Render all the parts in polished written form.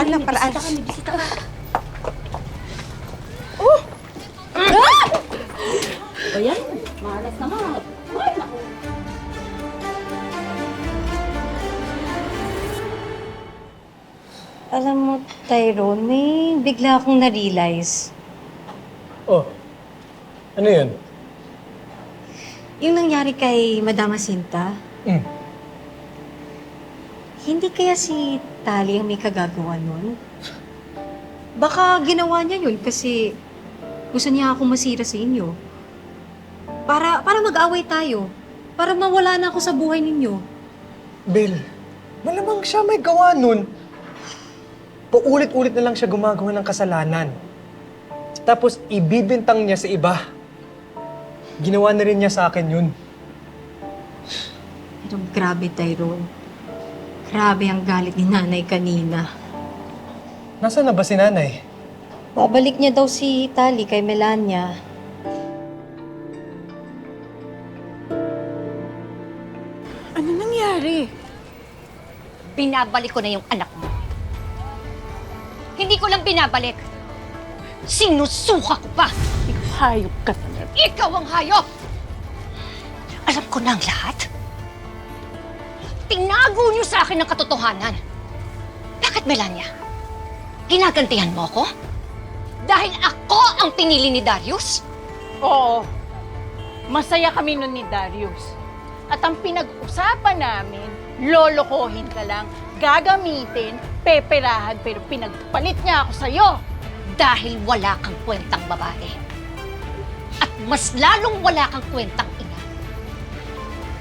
paraan lang, paraan. May bisita ka. Oh! Ah! Ayan, malas naman. Ay, naku. Alam mo, Tyrone, may bigla akong na-realize. Oh, ano yun? Yung nangyari kay Madama Sinta, hindi kaya si Tali ang may kagagawa nun? Baka ginawa niya yun kasi gusto niya akong masira sa inyo. Para mag-away tayo. Para mawala na ako sa buhay ninyo. Bel, malamang siya may gawa nun. Paulit-ulit na lang siya gumagawa ng kasalanan. Tapos ibibintang niya sa iba. Ginawa na rin niya sa akin yun. Pero grabe, Tyrone. Grabe ang galit ni nanay kanina. Nasaan na ba si nanay? Babalik niya daw si Tali kay Melania. Ano nangyari? Binabalik ko na yung anak mo. Hindi ko lang binabalik. Sinusuka ko pa. Hayop ka talaga. Ikaw ang hayop! Alam ko na ang lahat. Tinago niyo sa akin ng katotohanan. Bakit, Melania? Ginagantihan mo ako? Dahil ako ang pinili ni Darius? Oo. Masaya kami nun ni Darius. At ang pinag-usapan namin, lolokohin ka lang, gagamitin, peperahan, pero pinagpalit niya ako sa'yo. Dahil wala kang kwentang babae. At mas lalong wala kang kwentang ina.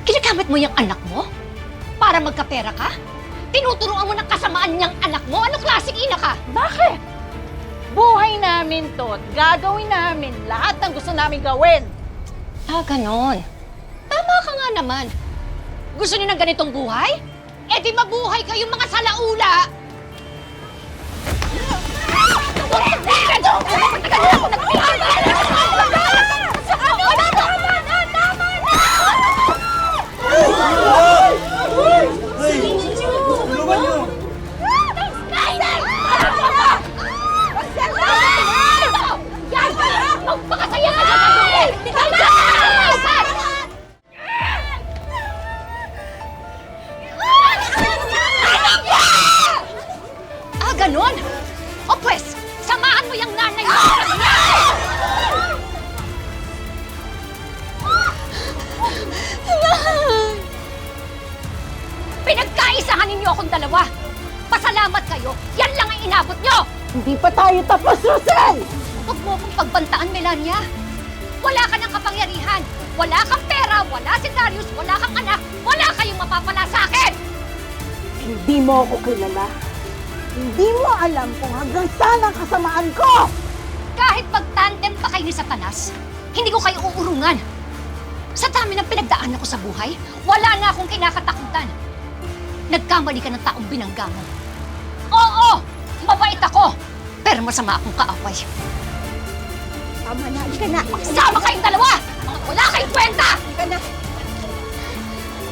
Ginagamit mo yung anak mo? Para magkapera ka? Tinuturuan mo ng kasamaan niyang anak mo? Anong klaseng ina ka? Bakit? Buhay namin to at gagawin namin lahat ng gusto namin gawin. Ah, ganon. Tama ka nga naman. Gusto niyo ng ganitong buhay? Eh di mabuhay kayong mga salaula! Magpakasaya ka dyan! Ah, ganon? O pues, samahan mo yung nanay mo! Pinagkaisahan ninyo akong dalawa. Pasalamat kayo. Yan lang ang inabot nyo. Hindi pa tayo tapos, Rosel! Huwag mo akong pagbantaan, Melania. Wala ka ng kapangyarihan. Wala kang pera, wala si Darius, wala kang anak, wala kayong mapapala sa akin! Hindi mo ako kilala. Hindi mo alam kung hanggang saan ang kasamaan ko! Kahit magtandem pa kayo ni Satanas, hindi ko kayo uurungan. Sa dami ng pinagdaan ako sa buhay, wala na akong kinakatakutan. Nagkamali ka ng taong binangga mo. Oo! Mabait ako! Pero masama akong kaaway. Tama na, halika na. Magsama kayong dalawa! Mga wala kayong kwenta! Halika na.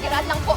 Kiraan lang po.